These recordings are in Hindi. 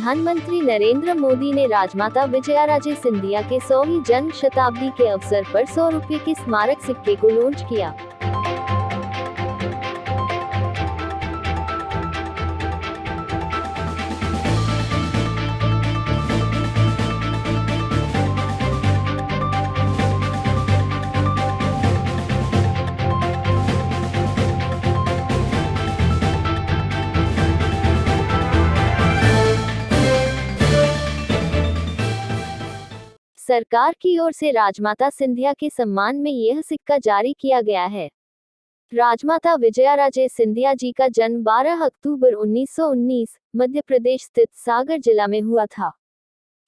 प्रधानमंत्री नरेंद्र मोदी ने राजमाता विजयाराजे सिंधिया के 100वीं जन्म शताब्दी के अवसर पर 100 रुपये के स्मारक सिक्के को लॉन्च किया। सरकार की ओर से राजमाता सिंधिया के सम्मान में यह सिक्का जारी किया गया है। राजमाता विजयाराजे सिंधिया जी का जन्म 12 अक्टूबर 1919 मध्य प्रदेश स्थित सागर जिला में हुआ था।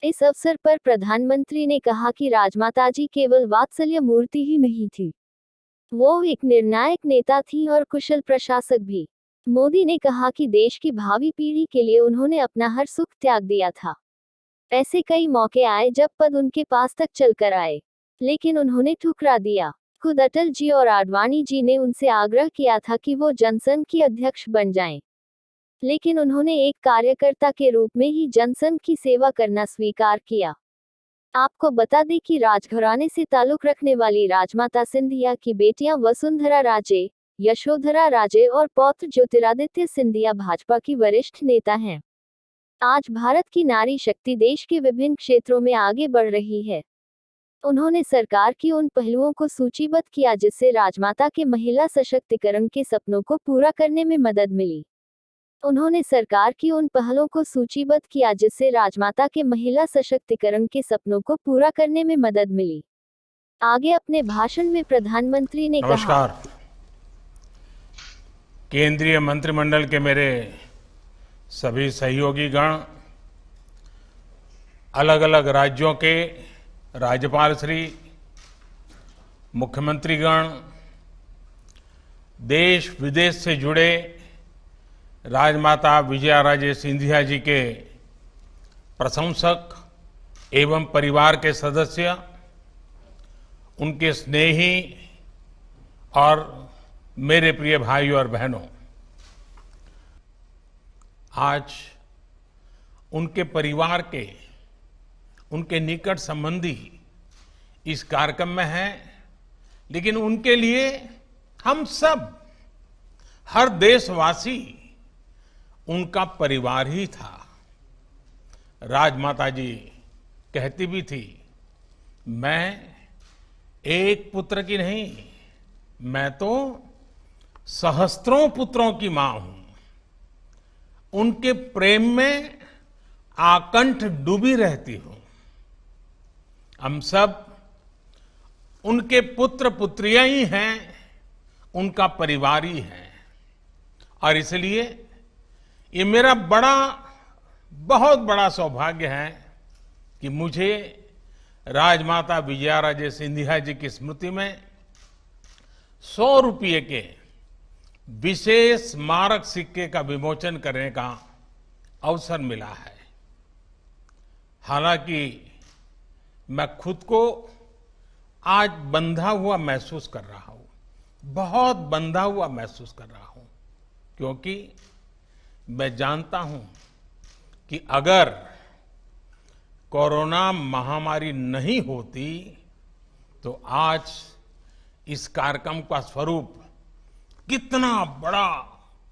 इस अवसर पर प्रधानमंत्री ने कहा कि राजमाता जी केवल वात्सल्य मूर्ति ही नहीं थी, वो एक निर्णायक नेता थी और कुशल प्रशासक भी। मोदी ने कहा कि देश की भावी पीढ़ी के लिए उन्होंने अपना हर सुख त्याग दिया था। ऐसे कई मौके आए जब पद उनके पास तक चलकर आए, लेकिन उन्होंने ठुकरा दिया। खुद अटल जी और आडवाणी जी ने उनसे आग्रह किया था कि वो जनसंघ की अध्यक्ष बन जाएं, लेकिन उन्होंने एक कार्यकर्ता के रूप में ही जनसंघ की सेवा करना स्वीकार किया। आपको बता दें कि राजघराने से ताल्लुक रखने वाली राजमाता सिंधिया की बेटियां वसुंधरा राजे, यशोधरा राजे और पौत्र ज्योतिरादित्य सिंधिया भाजपा की वरिष्ठ नेता हैं। आज भारत की नारी शक्ति देश के विभिन्न क्षेत्रों में आगे बढ़ रही है। उन्होंने सरकार की उन पहलुओं को सूचीबद्ध किया जिससे राजमाता के महिला सशक्तिकरण के सपनों को पूरा करने में मदद मिली। उन्होंने सरकार की उन पहलों को सूचीबद्ध किया जिससे राजमाता के महिला सशक्तिकरण के सपनों को पूरा करने में मदद मिली। आगे अपने भाषण में प्रधानमंत्री ने कहा, केंद्रीय मंत्रिमंडल के मेरे सभी सहयोगी गण, अलग अलग राज्यों के राज्यपाल श्री, मुख्यमंत्रीगण, देश विदेश से जुड़े राजमाता विजयाराजे सिंधिया जी के प्रशंसक एवं परिवार के सदस्य, उनके स्नेही और मेरे प्रिय भाइयों और बहनों, आज उनके परिवार के, उनके निकट संबंधी इस कार्यक्रम में हैं, लेकिन उनके लिए हम सब, हर देशवासी उनका परिवार ही था। राजमाता जी कहती भी थी, मैं एक पुत्र की नहीं, मैं तो सहस्त्रों पुत्रों की मां हूं। उनके प्रेम में आकंठ डूबी रहती हूं। हम सब उनके पुत्र पुत्रियां ही हैं, उनका परिवार ही है, और इसलिए ये मेरा बहुत बड़ा सौभाग्य है कि मुझे राजमाता विजयाराजे सिंधिया जी की स्मृति में 100 रुपये के विशेष स्मारक सिक्के का विमोचन करने का अवसर मिला है। हालांकि मैं खुद को आज बंधा हुआ महसूस कर रहा हूं, बहुत बंधा हुआ महसूस कर रहा हूं, क्योंकि मैं जानता हूं कि अगर कोरोना महामारी नहीं होती तो आज इस कार्यक्रम का स्वरूप कितना बड़ा,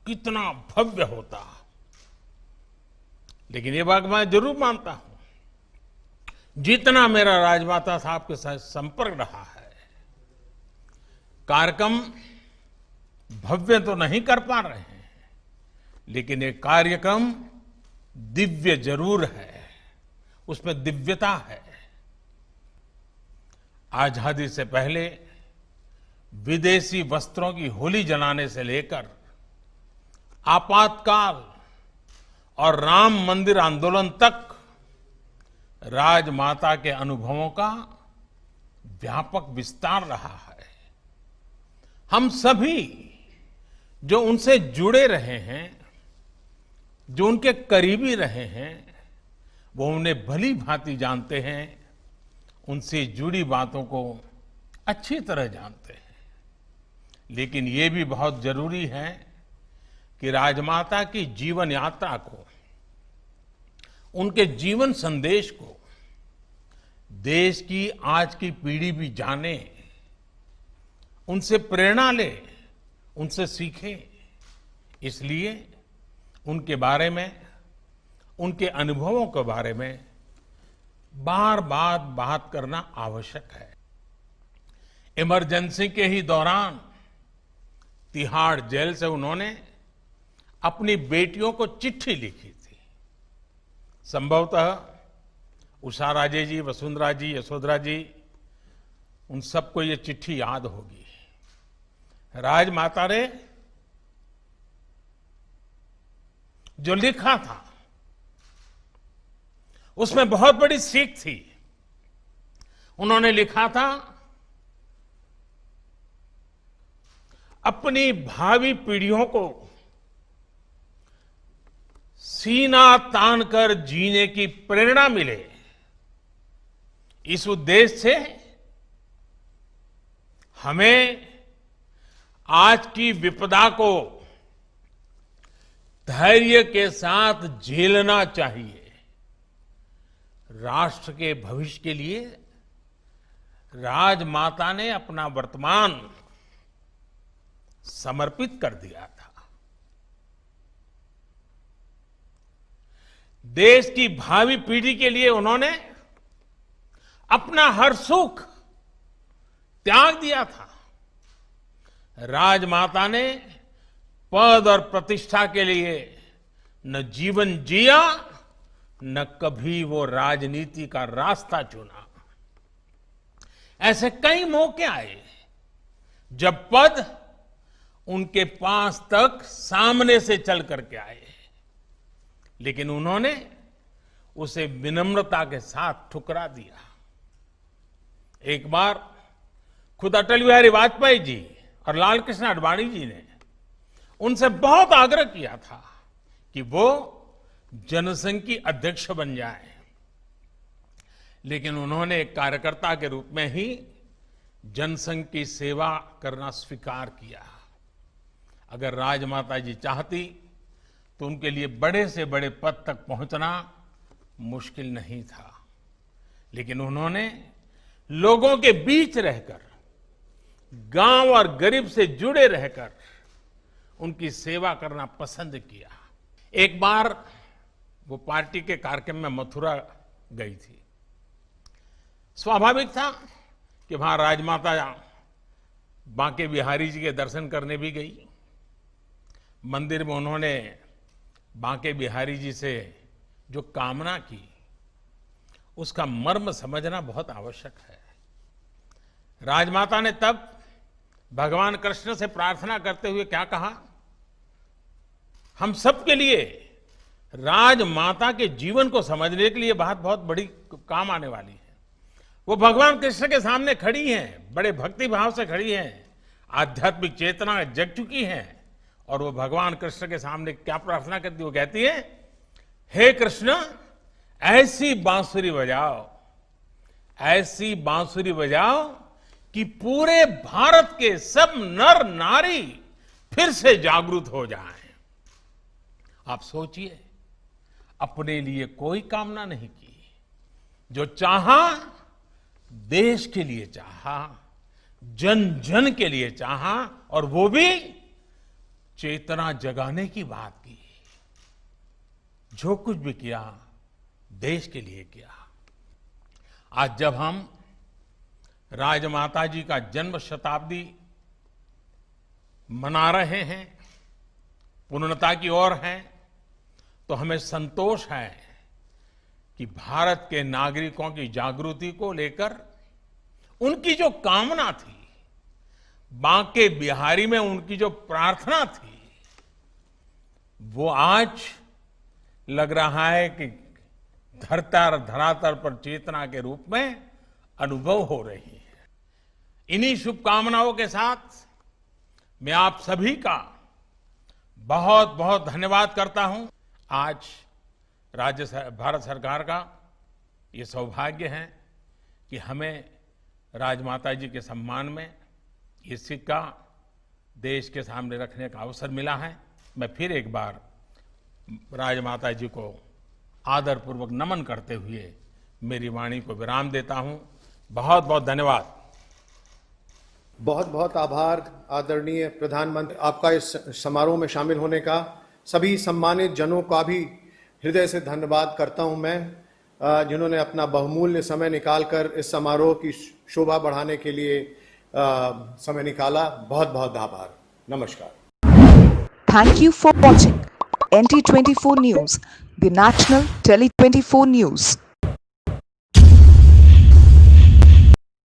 कितना भव्य होता। लेकिन ये बात मैं जरूर मानता हूं, जितना मेरा राजमाता साहब के साथ संपर्क रहा है, कार्यक्रम भव्य तो नहीं कर पा रहे हैं, लेकिन ये कार्यक्रम दिव्य जरूर है, उसमें दिव्यता है। आजादी से पहले विदेशी वस्त्रों की होली जलाने से लेकर आपातकाल और राम मंदिर आंदोलन तक राजमाता के अनुभवों का व्यापक विस्तार रहा है। हम सभी जो उनसे जुड़े रहे हैं, जो उनके करीबी रहे हैं, वो उन्हें भली भांति जानते हैं, उनसे जुड़ी बातों को अच्छी तरह जानते हैं। लेकिन ये भी बहुत जरूरी है कि राजमाता की जीवन यात्रा को, उनके जीवन संदेश को देश की आज की पीढ़ी भी जाने, उनसे प्रेरणा ले, उनसे सीखे। इसलिए उनके बारे में, उनके अनुभवों के बारे में बार बार बात करना आवश्यक है। इमरजेंसी के ही दौरान तिहाड़ जेल से उन्होंने अपनी बेटियों को चिट्ठी लिखी थी। संभवतः उषा राजे जी, वसुंधरा जी, यशोधरा जी, उन सबको ये चिट्ठी याद होगी। राजमाता ने जो लिखा था उसमें बहुत बड़ी सीख थी। उन्होंने लिखा था, अपनी भावी पीढ़ियों को सीना तान कर जीने की प्रेरणा मिले, इस उद्देश्य से हमें आज की विपदा को धैर्य के साथ झेलना चाहिए। राष्ट्र के भविष्य के लिए राजमाता ने अपना वर्तमान समर्पित कर दिया था। देश की भावी पीढ़ी के लिए उन्होंने अपना हर सुख त्याग दिया था। राजमाता ने पद और प्रतिष्ठा के लिए न जीवन जिया, न कभी वो राजनीति का रास्ता चुना। ऐसे कई मौके आए जब पद उनके पास तक सामने से चल करके आए, लेकिन उन्होंने उसे विनम्रता के साथ ठुकरा दिया। एक बार खुद अटल बिहारी वाजपेयी जी और लाल कृष्ण आडवाणी जी ने उनसे बहुत आग्रह किया था कि वो जनसंघ की अध्यक्ष बन जाए, लेकिन उन्होंने एक कार्यकर्ता के रूप में ही जनसंघ की सेवा करना स्वीकार किया। अगर राजमाता जी चाहती तो उनके लिए बड़े से बड़े पद तक पहुंचना मुश्किल नहीं था, लेकिन उन्होंने लोगों के बीच रहकर, गांव और गरीब से जुड़े रहकर उनकी सेवा करना पसंद किया। एक बार वो पार्टी के कार्यक्रम में मथुरा गई थी। स्वाभाविक था कि वहां राजमाता बांके बिहारी जी के दर्शन करने भी गई। मंदिर में उन्होंने बांके बिहारी जी से जो कामना की, उसका मर्म समझना बहुत आवश्यक है। राजमाता ने तब भगवान कृष्ण से प्रार्थना करते हुए क्या कहा? हम सबके लिए राजमाता के जीवन को समझने के लिए बात बहुत बड़ी काम आने वाली है। वो भगवान कृष्ण के सामने खड़ी हैं, बड़े भक्ति भाव से खड़ी हैं, आध्यात्मिक चेतना जग चुकी हैं, और वो भगवान कृष्ण के सामने क्या प्रार्थना करती? वो कहती है, हे कृष्ण, ऐसी बांसुरी बजाओ, ऐसी बांसुरी बजाओ कि पूरे भारत के सब नर नारी फिर से जागरूक हो जाएं। आप सोचिए, अपने लिए कोई कामना नहीं की, जो चाहा देश के लिए चाहा, जन जन के लिए चाहा, और वो भी चेतना जगाने की बात की। जो कुछ भी किया देश के लिए किया। आज जब हम राजमाता जी का जन्म शताब्दी मना रहे हैं, पूर्णता की ओर हैं, तो हमें संतोष है कि भारत के नागरिकों की जागृति को लेकर उनकी जो कामना थी, बांके बिहारी में उनकी जो प्रार्थना थी, वो आज लग रहा है कि धरातल पर चेतना के रूप में अनुभव हो रही है। इन्हीं शुभकामनाओं के साथ मैं आप सभी का बहुत बहुत धन्यवाद करता हूं। आज भारत सरकार का ये सौभाग्य है कि हमें राजमाता जी के सम्मान में ये सिक्का देश के सामने रखने का अवसर मिला है। मैं फिर एक बार राजमाता जी को आदरपूर्वक नमन करते हुए मेरी वाणी को विराम देता हूं। बहुत बहुत धन्यवाद। बहुत बहुत आभार आदरणीय प्रधानमंत्री, आपका इस समारोह में शामिल होने का। सभी सम्मानित जनों का भी हृदय से धन्यवाद करता हूं मैं, जिन्होंने अपना बहुमूल्य समय निकालकर इस समारोह की शोभा बढ़ाने के लिए समय निकाला। बहुत बहुत आभार। नमस्कार। Thank you for watching NT24 News, the national Tele 24 News.